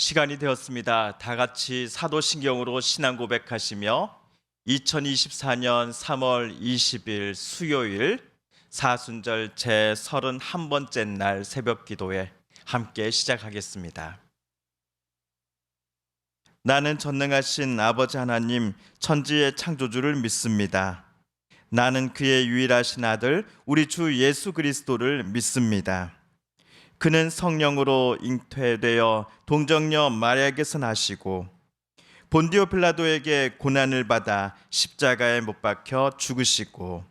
시간이 되었습니다. 다 같이 사도신경으로 신앙 고백하시며 2024년 3월 20일 수요일 사순절 제 31번째 날 새벽 기도회 함께 시작하겠습니다. 나는 전능하신 아버지 하나님 천지의 창조주를 믿습니다. 나는 그의 유일하신 아들 우리 주 예수 그리스도를 믿습니다. 그는 성령으로 잉태되어 동정녀 마리아에게서 나시고 본디오 빌라도에게 고난을 받아 십자가에 못 박혀 죽으시고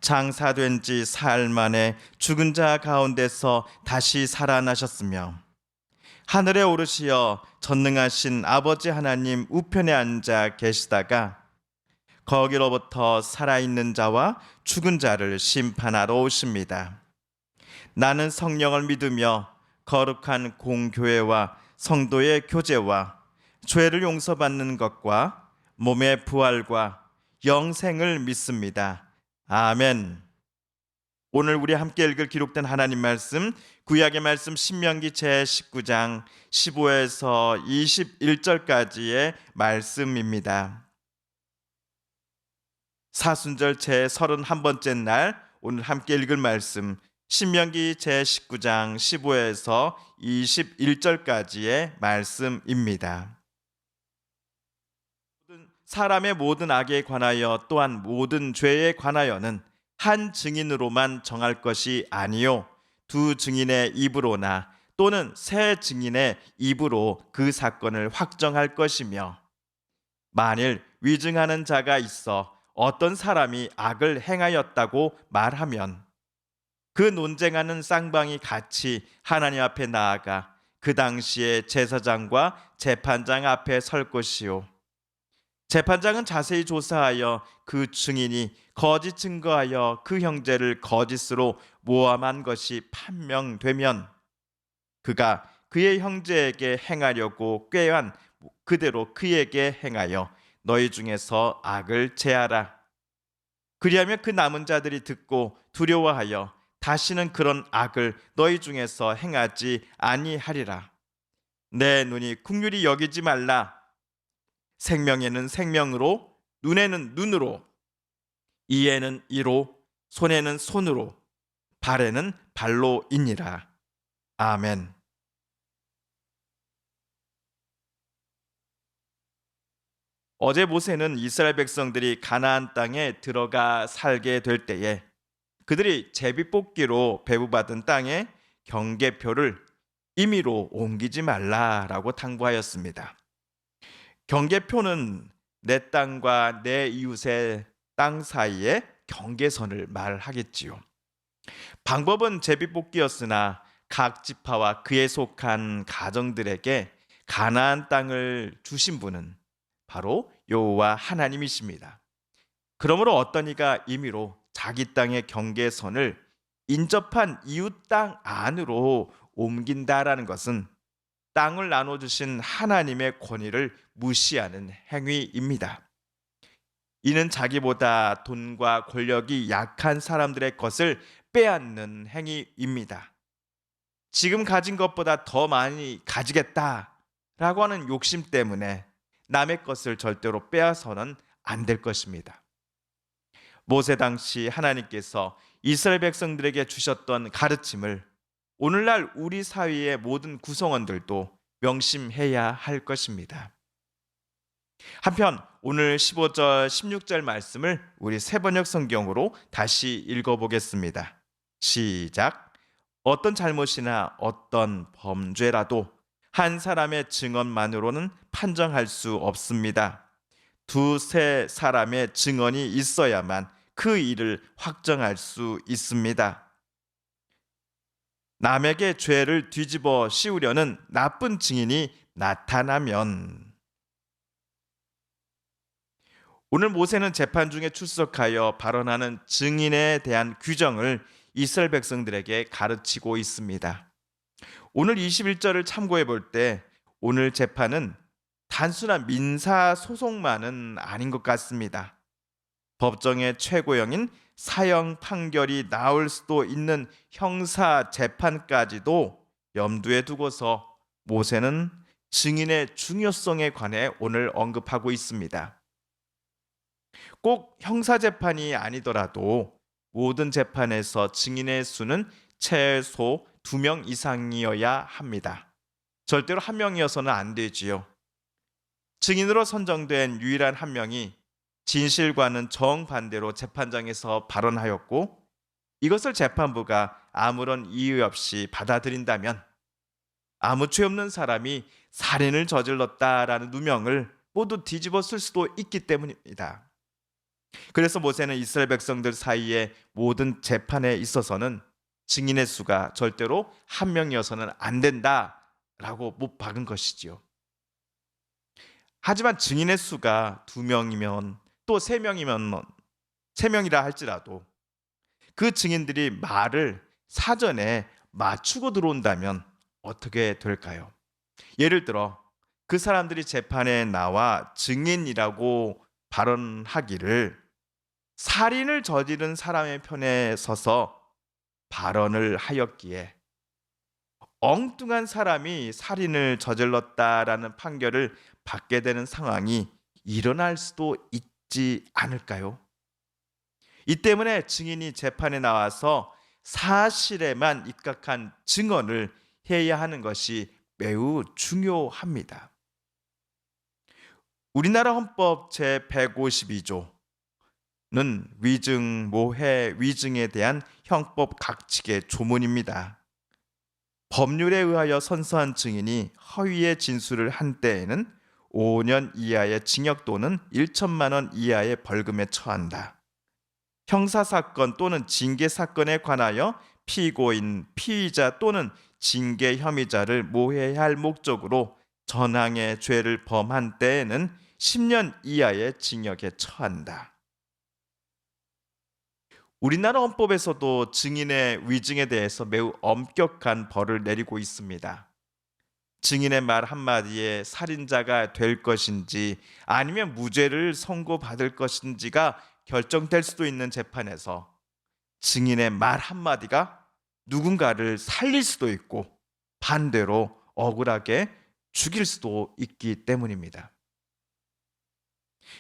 장사된 지 사흘 만에 죽은 자 가운데서 다시 살아나셨으며 하늘에 오르시어 전능하신 아버지 하나님 우편에 앉아 계시다가 거기로부터 살아있는 자와 죽은 자를 심판하러 오십니다. 나는 성령을 믿으며 거룩한 공교회와 성도의 교제와 죄를 용서받는 것과 몸의 부활과 영생을 믿습니다. 아멘. 오늘 우리 함께 읽을 기록된 하나님 말씀 구약의 말씀 신명기 제19장 15에서 21절까지의 말씀입니다. 사순절 제31번째 날 오늘 함께 읽을 말씀 신명기 제19장 15에서 21절까지의 말씀입니다. 사람의 모든 악에 관하여 또한 모든 죄에 관하여는 한 증인으로만 정할 것이 아니요 두 증인의 입으로나 또는 세 증인의 입으로 그 사건을 확정할 것이며 만일 위증하는 자가 있어 어떤 사람이 악을 행하였다고 말하면 그 논쟁하는 쌍방이 같이 하나님 앞에 나아가 그 당시에 제사장과 재판장 앞에 설 것이요 재판장은 자세히 조사하여 그 증인이 거짓 증거하여 그 형제를 거짓으로 모함한 것이 판명되면 그가 그의 형제에게 행하려고 꾀한 그대로 그에게 행하여 너희 중에서 악을 제하라. 그리하면 그 남은 자들이 듣고 두려워하여 다시는 그런 악을 너희 중에서 행하지 아니하리라. 내 눈이 긍휼히 여기지 말라. 생명에는 생명으로, 눈에는 눈으로, 이에는 이로, 손에는 손으로, 발에는 발로이니라. 아멘. 어제 모세는 이스라엘 백성들이 가나안 땅에 들어가 살게 될 때에 그들이 제비뽑기로 배부받은 땅에 경계표를 임의로 옮기지 말라라고 당부하였습니다. 경계표는 내 땅과 내 이웃의 땅 사이의 경계선을 말하겠지요. 방법은 제비뽑기였으나 각 지파와 그에 속한 가정들에게 가나안 땅을 주신 분은 바로 여호와 하나님이십니다. 그러므로 어떤 이가 임의로 자기 땅의 경계선을 인접한 이웃 땅 안으로 옮긴다라는 것은 땅을 나눠주신 하나님의 권위를 무시하는 행위입니다. 이는 자기보다 돈과 권력이 약한 사람들의 것을 빼앗는 행위입니다. 지금 가진 것보다 더 많이 가지겠다라고 하는 욕심 때문에 남의 것을 절대로 빼앗아서는 안 될 것입니다. 모세 당시 하나님께서 이스라엘 백성들에게 주셨던 가르침을 오늘날 우리 사회의 모든 구성원들도 명심해야 할 것입니다. 한편 오늘 15절 16절 말씀을 우리 새번역 성경으로 다시 읽어보겠습니다. 시작. 어떤 잘못이나 어떤 범죄라도 한 사람의 증언만으로는 판정할 수 없습니다. 두세 사람의 증언이 있어야만 그 일을 확정할 수 있습니다. 남에게 죄를 뒤집어 씌우려는 나쁜 증인이 나타나면 오늘 모세는 재판 중에 출석하여 발언하는 증인에 대한 규정을 이스라엘 백성들에게 가르치고 있습니다. 오늘 21절을 참고해 볼 때 오늘 재판은 단순한 민사 소송만은 아닌 것 같습니다. 법정의 최고형인 사형 판결이 나올 수도 있는 형사 재판까지도 염두에 두고서 모세는 증인의 중요성에 관해 오늘 언급하고 있습니다. 꼭 형사재판이 아니더라도 모든 재판에서 증인의 수는 최소 2명 이상이어야 합니다. 절대로 1명이어서는 안 되지요. 증인으로 선정된 유일한 1명이 진실과는 정반대로 재판장에서 발언하였고 이것을 재판부가 아무런 이유 없이 받아들인다면 아무 죄 없는 사람이 살인을 저질렀다라는 누명을 모두 뒤집어 쓸 수도 있기 때문입니다. 그래서 모세는 이스라엘 백성들 사이에 모든 재판에 있어서는 증인의 수가 절대로 1명이어서는 안 된다라고 못 박은 것이지요. 하지만 증인의 수가 2명이면 또 3명이면 3명이라 할지라도 그 증인들이 말을 사전에 맞추고 들어온다면 어떻게 될까요? 예를 들어 그 사람들이 재판에 나와 증인이라고 발언하기를 살인을 저지른 사람의 편에 서서 발언을 하였기에 엉뚱한 사람이 살인을 저질렀다라는 판결을 받게 되는 상황이 일어날 수도 있지 않을까요? 이 때문에 증인이 재판에 나와서 사실에만 입각한 증언을 해야 하는 것이 매우 중요합니다. 우리나라 헌법 제152조는 위증, 모해, 위증에 대한 형법 각칙의 조문입니다. 법률에 의하여 선서한 증인이 허위의 진술을 한 때에는 5년 이하의 징역 또는 1천만 원 이하의 벌금에 처한다. 형사사건 또는 징계사건에 관하여 피고인, 피의자 또는 징계 혐의자를 모해할 목적으로 전항의 죄를 범한 때에는 10년 이하의 징역에 처한다. 우리나라 헌법에서도 증인의 위증에 대해서 매우 엄격한 벌을 내리고 있습니다. 증인의 말 한마디에 살인자가 될 것인지 아니면 무죄를 선고받을 것인지가 결정될 수도 있는 재판에서 증인의 말 한마디가 누군가를 살릴 수도 있고 반대로 억울하게 죽일 수도 있기 때문입니다.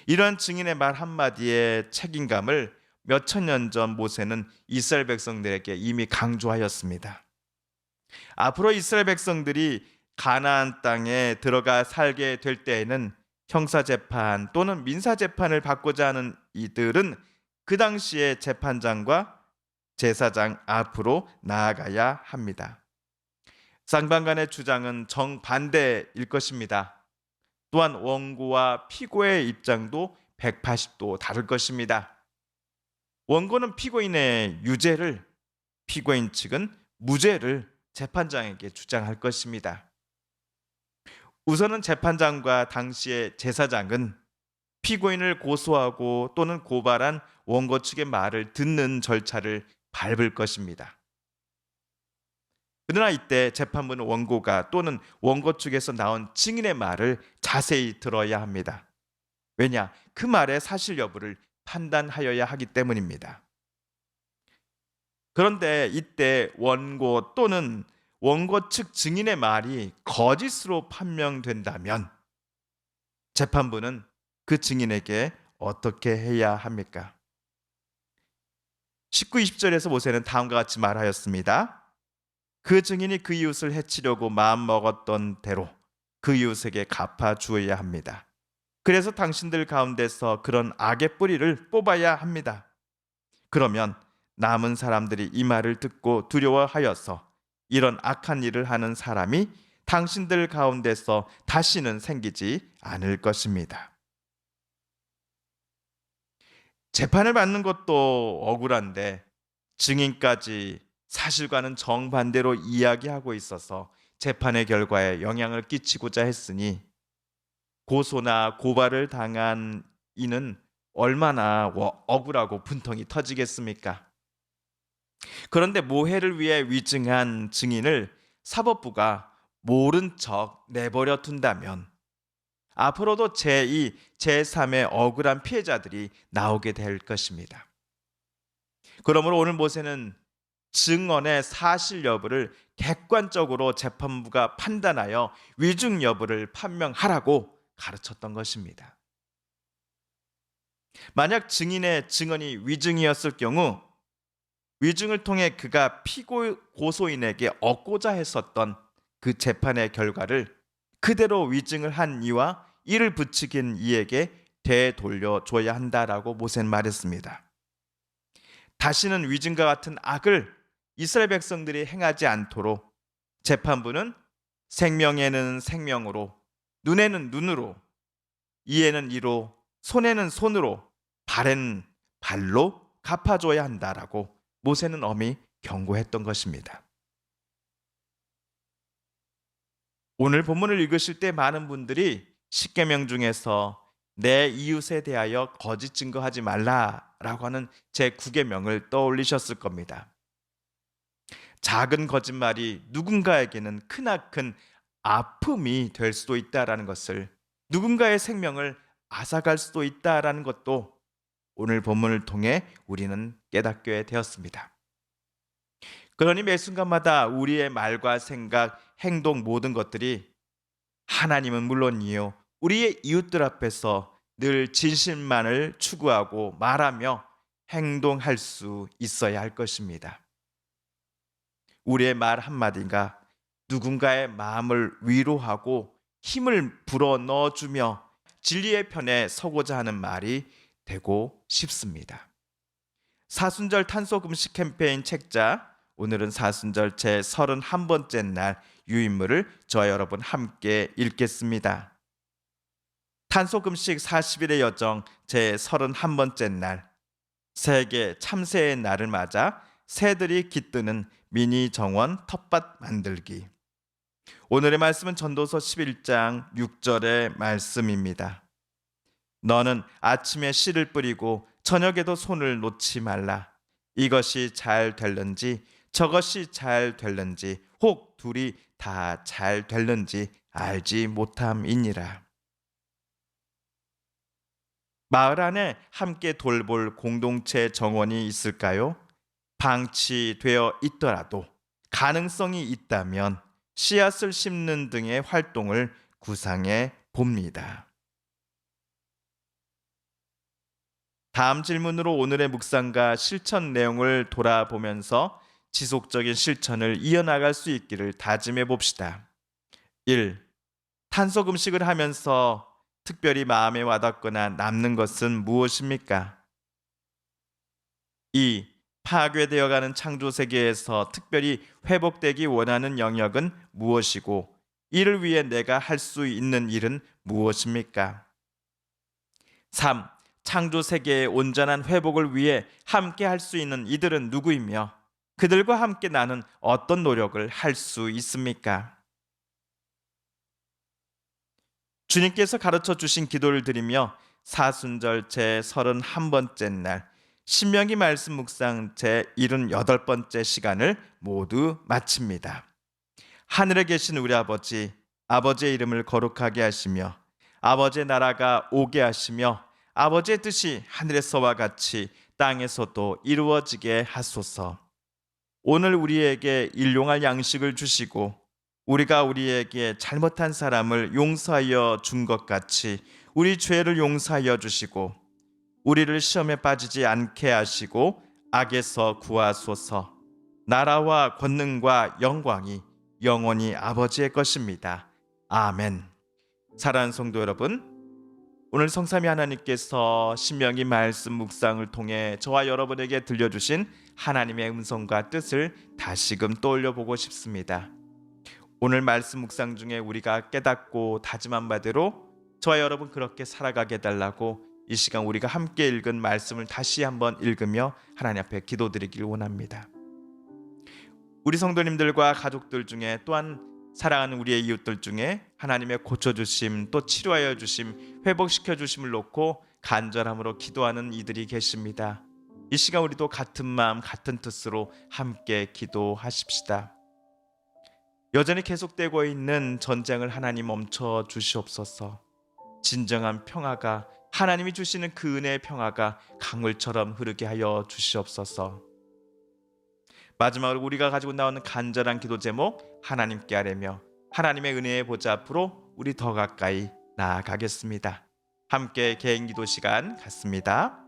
이런 증인의 말 한마디의 책임감을 몇천 년 전 모세는 이스라엘 백성들에게 이미 강조하였습니다. 앞으로 이스라엘 백성들이 가나안 땅에 들어가 살게 될 때에는 형사재판 또는 민사재판을 받고자 하는 이들은 그 당시의 재판장과 제사장 앞으로 나아가야 합니다. 쌍방간의 주장은 정반대일 것입니다. 또한 원고와 피고의 입장도 180도 다를 것입니다. 원고는 피고인의 유죄를, 피고인 측은 무죄를 재판장에게 주장할 것입니다. 우선은 재판장과 당시의 제사장은 피고인을 고소하고 또는 고발한 원고 측의 말을 듣는 절차를 밟을 것입니다. 그러나 이때 재판부는 원고가 또는 원고 측에서 나온 증인의 말을 자세히 들어야 합니다. 왜냐? 그 말의 사실 여부를 판단하여야 하기 때문입니다. 그런데 이때 원고 또는 원고 측 증인의 말이 거짓으로 판명된다면 재판부는 그 증인에게 어떻게 해야 합니까? 19, 20절에서 모세는 다음과 같이 말하였습니다. 그 증인이 그 이웃을 해치려고 마음먹었던 대로 그 이웃에게 갚아 주어야 합니다. 그래서 당신들 가운데서 그런 악의 뿌리를 뽑아야 합니다. 그러면 남은 사람들이 이 말을 듣고 두려워하여서 이런 악한 일을 하는 사람이 당신들 가운데서 다시는 생기지 않을 것입니다. 재판을 받는 것도 억울한데 증인까지 사실과는 정반대로 이야기하고 있어서 재판의 결과에 영향을 끼치고자 했으니 고소나 고발을 당한 이는 얼마나 억울하고 분통이 터지겠습니까? 그런데 모해를 위해 위증한 증인을 사법부가 모른 척 내버려 둔다면 앞으로도 제2, 제3의 억울한 피해자들이 나오게 될 것입니다. 그러므로 오늘 모세는 증언의 사실 여부를 객관적으로 재판부가 판단하여 위증 여부를 판명하라고 가르쳤던 것입니다. 만약 증인의 증언이 위증이었을 경우 위증을 통해 그가 피고 고소인에게 얻고자 했었던 그 재판의 결과를 그대로 위증을 한 이와 이를 부추긴 이에게 되돌려줘야 한다라고 모세는 말했습니다. 다시는 위증과 같은 악을 이스라엘 백성들이 행하지 않도록 재판부는 생명에는 생명으로, 눈에는 눈으로, 이에는 이로, 손에는 손으로, 발에는 발로 갚아줘야 한다라고 모세는 엄히 경고했던 것입니다. 오늘 본문을 읽으실 때 많은 분들이 십계명 중에서 내 이웃에 대하여 거짓 증거하지 말라라고 하는 제9계명을 떠올리셨을 겁니다. 작은 거짓말이 누군가에게는 크나큰 아픔이 될 수도 있다라는 것을, 누군가의 생명을 앗아갈 수도 있다라는 것도 오늘 본문을 통해 우리는 깨닫게 되었습니다. 그러니 매 순간마다 우리의 말과 생각, 행동 모든 것들이 하나님은 물론이요 우리의 이웃들 앞에서 늘 진실만을 추구하고 말하며 행동할 수 있어야 할 것입니다. 우리의 말 한마디가 누군가의 마음을 위로하고 힘을 불어넣어주며 진리의 편에 서고자 하는 말이 되고 싶습니다. 사순절 탄소금식 캠페인 책자, 오늘은 사순절 제31번째 날 유인물을 저와 여러분 함께 읽겠습니다. 탄소금식 40일의 여정 제31번째 날, 세계 참새의 날을 맞아 새들이 깃드는 미니 정원 텃밭 만들기. 오늘의 말씀은 전도서 11장 6절의 말씀입니다. 너는 아침에 씨를 뿌리고 저녁에도 손을 놓지 말라. 이것이 잘 될는지 저것이 잘 될는지 혹 둘이 다 잘 될는지 알지 못함이니라. 마을 안에 함께 돌볼 공동체 정원이 있을까요? 방치되어 있더라도 가능성이 있다면 씨앗을 심는 등의 활동을 구상해 봅니다. 다음 질문으로 오늘의 묵상과 실천 내용을 돌아보면서 지속적인 실천을 이어나갈 수 있기를 다짐해 봅시다. 1. 탄소금식을 하면서 특별히 마음에 와닿거나 남는 것은 무엇입니까? 2. 파괴되어가는 창조 세계에서 특별히 회복되기 원하는 영역은 무엇이고 이를 위해 내가 할 수 있는 일은 무엇입니까? 3. 창조 세계의 온전한 회복을 위해 함께 할 수 있는 이들은 누구이며 그들과 함께 나는 어떤 노력을 할 수 있습니까? 주님께서 가르쳐 주신 기도를 드리며 사순절 제31번째 날 신명기 말씀 묵상 제78번째 시간을 모두 마칩니다. 하늘에 계신 우리 아버지, 아버지의 이름을 거룩하게 하시며 아버지의 나라가 오게 하시며 아버지의 뜻이 하늘에서와 같이 땅에서도 이루어지게 하소서. 오늘 우리에게 일용할 양식을 주시고 우리가 우리에게 잘못한 사람을 용서하여 준 것 같이 우리 죄를 용서하여 주시고 우리를 시험에 빠지지 않게 하시고 악에서 구하소서. 나라와 권능과 영광이 영원히 아버지의 것입니다. 아멘. 사랑하는 성도 여러분, 오늘 성삼위 하나님께서 신명기 말씀 묵상을 통해 저와 여러분에게 들려주신 하나님의 음성과 뜻을 다시금 떠올려 보고 싶습니다. 오늘 말씀 묵상 중에 우리가 깨닫고 다짐한 바대로 저와 여러분 그렇게 살아가게 해달라고 이 시간 우리가 함께 읽은 말씀을 다시 한번 읽으며 하나님 앞에 기도드리길 원합니다. 우리 성도님들과 가족들 중에 또한 사랑하는 우리의 이웃들 중에 하나님의 고쳐주심 또 치료하여 주심 회복시켜 주심을 놓고 간절함으로 기도하는 이들이 계십니다. 이 시간 우리도 같은 마음 같은 뜻으로 함께 기도하십시다. 여전히 계속되고 있는 전쟁을 하나님 멈춰 주시옵소서. 진정한 평화가 하나님이 주시는 그 은혜의 평화가 강물처럼 흐르게 하여 주시옵소서. 마지막으로 우리가 가지고 나오는 간절한 기도 제목 하나님께 아뢰며 하나님의 은혜의 보좌 앞으로 우리 더 가까이 나아가겠습니다. 함께 개인 기도 시간 갖습니다.